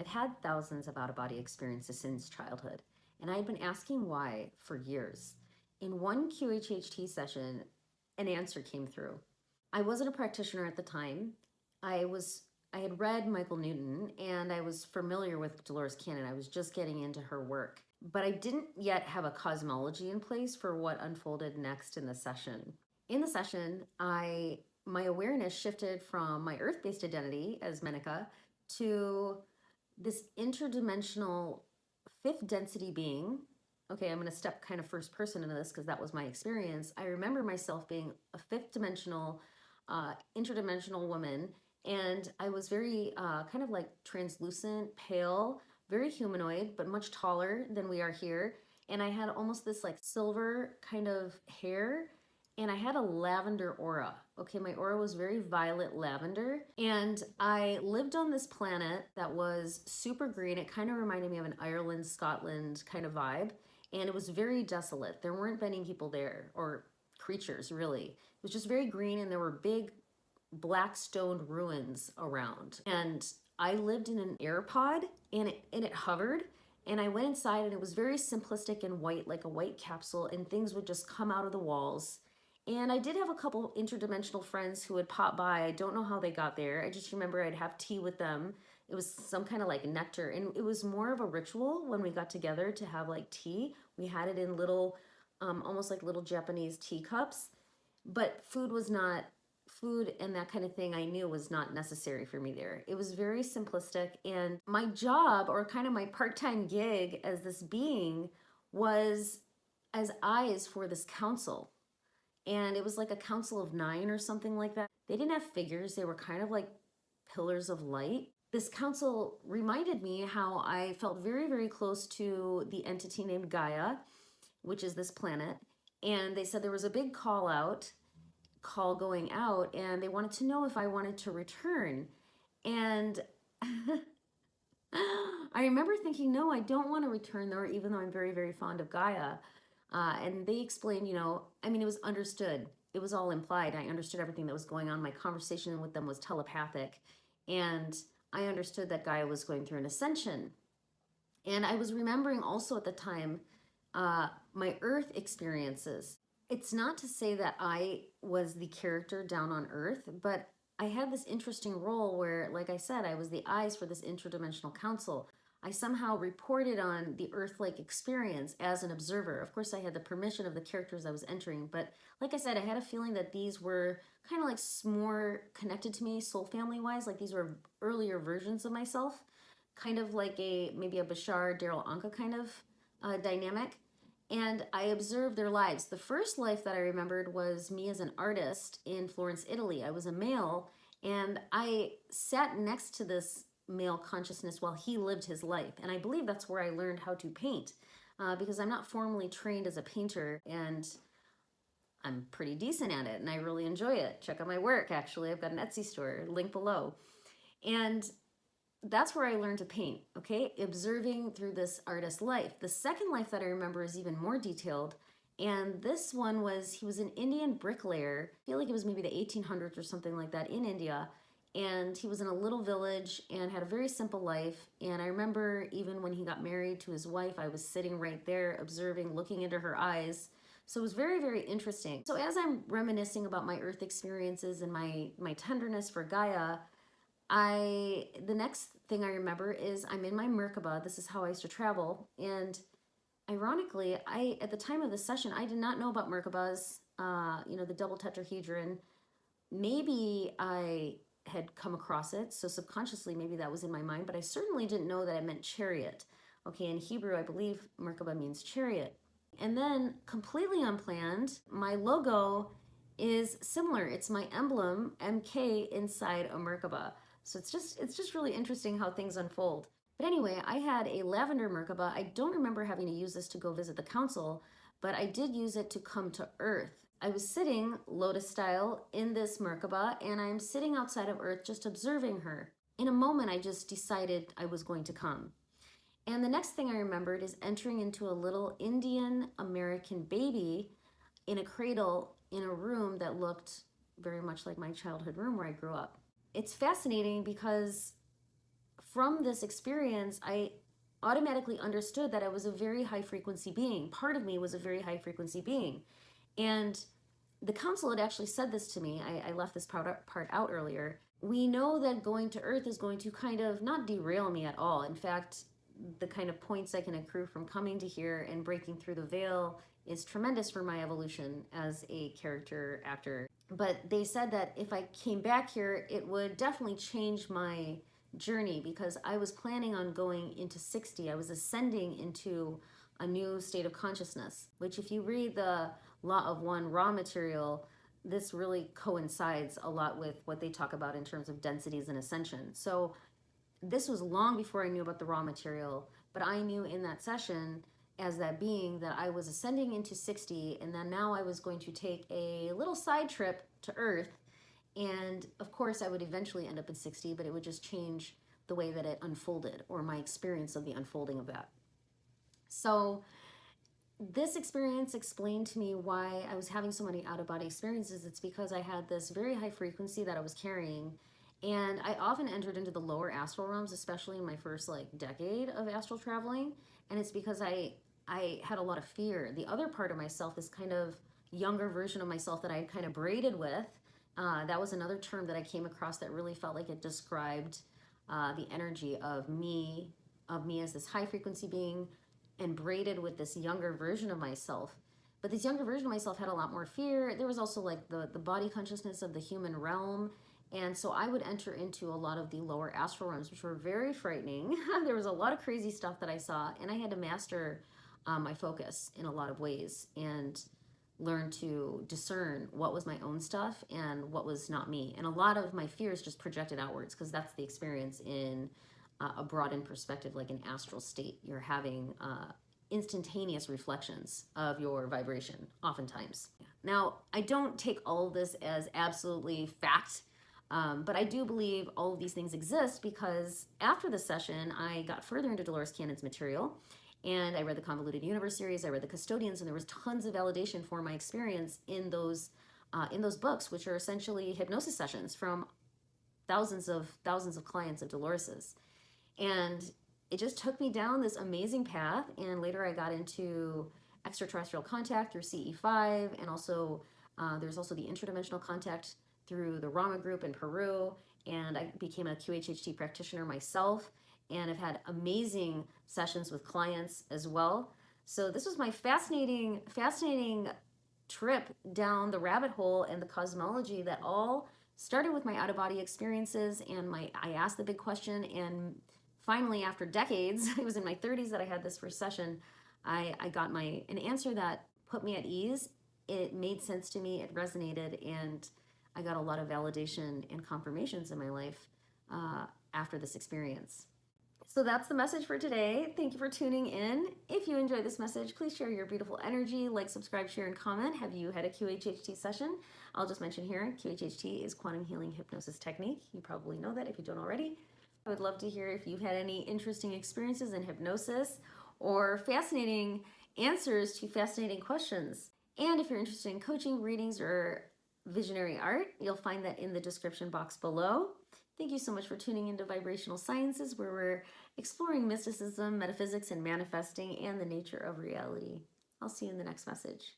I've had thousands of out-of-body experiences since childhood, and I'd been asking why for years. In one QHHT session, an answer came through. I wasn't a practitioner at the time. I had read Michael Newton and I was familiar with Dolores Cannon. I was just getting into her work, but I didn't yet have a cosmology in place for what unfolded next in the session. In the session, my awareness shifted from my earth-based identity as Menica to this interdimensional fifth density being. Okay, I'm going to step kind of first person into this because that was my experience. I remember myself being a fifth dimensional, interdimensional woman, and I was very kind of like translucent, pale, very humanoid, but much taller than we are here. And I had almost this like silver kind of hair, and I had a lavender aura. Okay, my aura was very violet lavender, and I lived on this planet that was super green. It kind of reminded me of an Ireland, Scotland kind of vibe, and it was very desolate. There weren't many people there, or creatures really. It was just very green, and there were big black stoned ruins around. And I lived in an air pod, and it hovered. And I went inside, and it was very simplistic and white, like a white capsule, and things would just come out of the walls. And I did have a couple interdimensional friends who would pop by. I don't know how they got there. I just remember I'd have tea with them. It was some kind of like nectar. And it was more of a ritual when we got together to have like tea. We had it in little, almost like little Japanese teacups. But food and that kind of thing I knew was not necessary for me there. It was very simplistic. And my job, or kind of my part-time gig as this being, was as eyes for this council. And it was like a council of 9 or something like that. They didn't have figures. They were kind of like pillars of light. This council reminded me how I felt very, very close to the entity named Gaia, which is this planet. And they said there was a big call going out, and they wanted to know if I wanted to return. And I remember thinking, no, I don't want to return there, even though I'm very, very fond of Gaia. And they explained, it was understood. It was all implied. I understood everything that was going on. My conversation with them was telepathic. And I understood that Gaia was going through an ascension. And I was remembering also at the time my Earth experiences. It's not to say that I was the character down on Earth, but I had this interesting role where, like I said, I was the eyes for this interdimensional council. I somehow reported on the Earth-like experience as an observer. Of course, I had the permission of the characters I was entering, but like I said, I had a feeling that these were kind of like more connected to me, soul family-wise, like these were earlier versions of myself, kind of like maybe a Bashar, Daryl Anka kind of dynamic. And I observed their lives. The first life that I remembered was me as an artist in Florence, Italy. I was a male, and I sat next to this male consciousness while he lived his life. And I believe that's where I learned how to paint, because I'm not formally trained as a painter, and I'm pretty decent at it, and I really enjoy it. Check out my work, actually. I've got an Etsy store, link below. And that's where I learned to paint, okay? Observing through this artist's life. The second life that I remember is even more detailed, and this one was, he was an Indian bricklayer. I feel like it was maybe the 1800s or something like that in India, and he was in a little village and had a very simple life. And I remember even when he got married to his wife, I was sitting right there observing, looking into her eyes. So it was very, very interesting. So as I'm reminiscing about my Earth experiences and my tenderness for Gaia, the next thing I remember is I'm in my Merkaba. This is how I used to travel. And ironically, at the time of the session, I did not know about Merkabas, the double tetrahedron. Maybe I had come across it, so subconsciously maybe that was in my mind, but I certainly didn't know that it meant chariot. Okay, in Hebrew, I believe Merkaba means chariot. And then, completely unplanned, my logo is similar. It's my emblem, MK, inside a Merkaba. So it's just really interesting how things unfold. But anyway, I had a lavender Merkaba. I don't remember having to use this to go visit the council, but I did use it to come to Earth. I was sitting, lotus style, in this Merkaba, and I'm sitting outside of Earth just observing her. In a moment, I just decided I was going to come. And the next thing I remembered is entering into a little Indian American baby in a cradle in a room that looked very much like my childhood room where I grew up. It's fascinating because from this experience, I automatically understood that I was a very high frequency being. Part of me was a very high frequency being. And the council had actually said this to me. I left this part out earlier. We know that going to Earth is going to kind of not derail me at all. In fact, the kind of points I can accrue from coming to here and breaking through the veil is tremendous for my evolution as a character actor. But they said that if I came back here, it would definitely change my journey, because I was planning on going into 60. I was ascending into a new state of consciousness, which if you read the Law of One raw material, this really coincides a lot with what they talk about in terms of densities and ascension. So this was long before I knew about the raw material, but I knew in that session as that being that I was ascending into 60, and then now I was going to take a little side trip to Earth. And of course I would eventually end up in 60, but it would just change the way that it unfolded, or my experience of the unfolding of that. So this experience explained to me why I was having so many out-of-body experiences. It's because I had this very high frequency that I was carrying, and I often entered into the lower astral realms, especially in my first decade of astral traveling. And it's because I had a lot of fear. The other part of myself, this kind of younger version of myself that I had kind of braided with, that was another term that I came across that really felt like it described the energy of me as this high frequency being, and braided with this younger version of myself. But this younger version of myself had a lot more fear. There was also the body consciousness of the human realm. And so I would enter into a lot of the lower astral realms, which were very frightening. There was a lot of crazy stuff that I saw, and I had to master my focus in a lot of ways and learn to discern what was my own stuff and what was not me. And a lot of my fears just projected outwards, because that's the experience in a broadened perspective, like an astral state. You're having instantaneous reflections of your vibration, oftentimes. Now, I don't take all of this as absolutely fact, but I do believe all of these things exist, because after the session, I got further into Dolores Cannon's material, and I read the Convoluted Universe series, I read the Custodians, and there was tons of validation for my experience in those books, which are essentially hypnosis sessions from thousands of clients of Dolores's. And it just took me down this amazing path. And later I got into extraterrestrial contact through CE5, and also there's also the interdimensional contact through the Rama group in Peru. And I became a QHHT practitioner myself, and I've had amazing sessions with clients as well. So this was my fascinating trip down the rabbit hole and the cosmology that all started with my out-of-body experiences. And I asked the big question, and finally, after decades, it was in my 30s that I had this first session, I got an answer that put me at ease. It made sense to me, it resonated, and I got a lot of validation and confirmations in my life after this experience. So that's the message for today. Thank you for tuning in. If you enjoyed this message, please share your beautiful energy, like, subscribe, share, and comment. Have you had a QHHT session? I'll just mention here, QHHT is Quantum Healing Hypnosis Technique. You probably know that if you don't already. I would love to hear if you've had any interesting experiences in hypnosis, or fascinating answers to fascinating questions. And if you're interested in coaching, readings, or visionary art, you'll find that in the description box below. Thank you so much for tuning into Vibrational Sciences, where we're exploring mysticism, metaphysics, and manifesting, and the nature of reality. I'll see you in the next message.